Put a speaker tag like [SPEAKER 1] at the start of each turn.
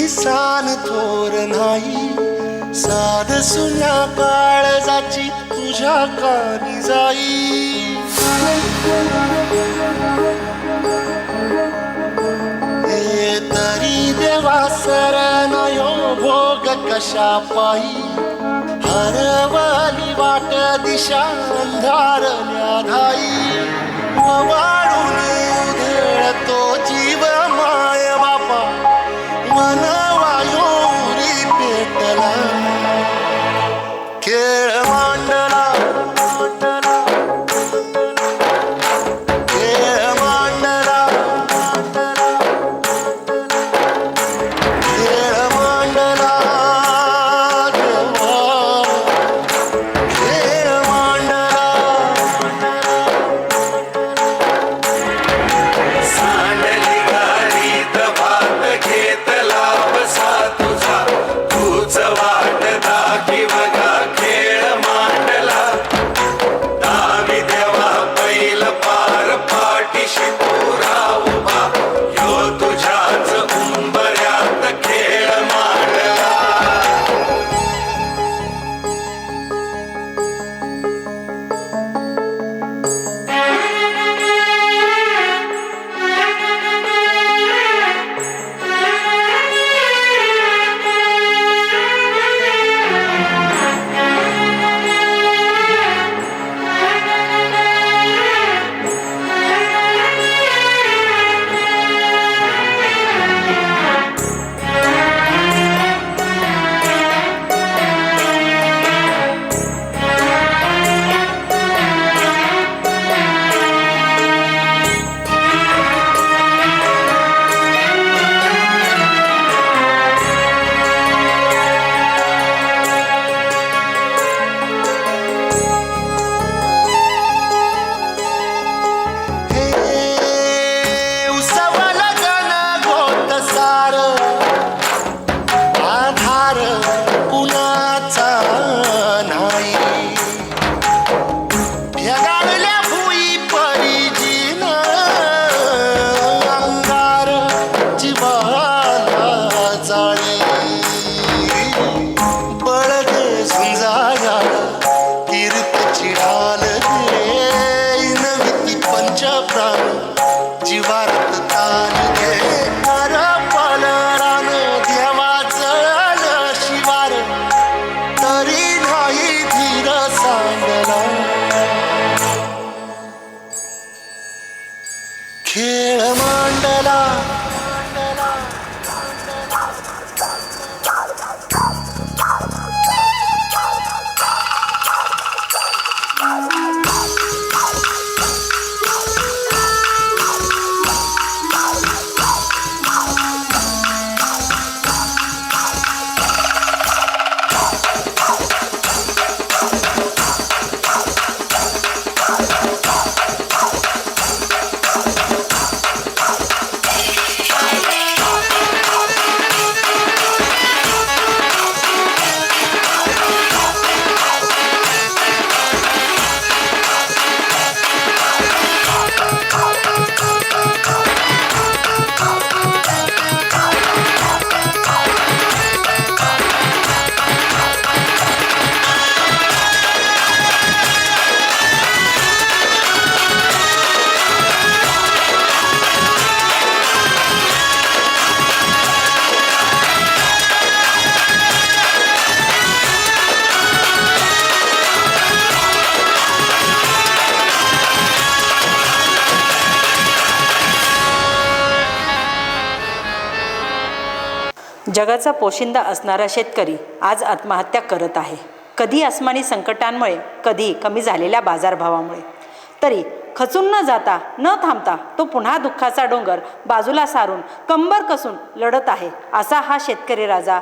[SPEAKER 1] San थोर नाही, साध सुन्या काळजाची तुझ्या कानी जाई. हे तरी देवा सरनायो भोग कशा पायी, हरवली वाट दिशा अंधारल्या धाई. वाढून उधळतो जीव माय बापा, मनवायोरी पेटला. खेळ मांडला खेळ मांडला खेळ मांडला देवा, खेळ मांडला.
[SPEAKER 2] सांडली गाडीत भात घेतला बसा तुझा, तूच वाट दाखी बघा खेळ मांडला. दावी देवा बैल पार पाठीशी पुरा उभा, यो तुझ्याच उंबऱ्यात खेळ मांडला. जीवारत तान घे कर पलरान देवाचं शिवार, तरी नाही धीर सांडला. खेळ मांडला
[SPEAKER 3] जगाचा पोशिंदा असणारा शेतकरी आज आत्महत्या करत आहे. कधी आसमानी संकटांमुळे, कधी कमी झालेल्या बाजारभावामुळे. तरी खचून न जाता, न थांबता तो पुन्हा दुःखाचा डोंगर बाजूला सारून कंबर कसून लढत आहे. असा हा शेतकरी राजा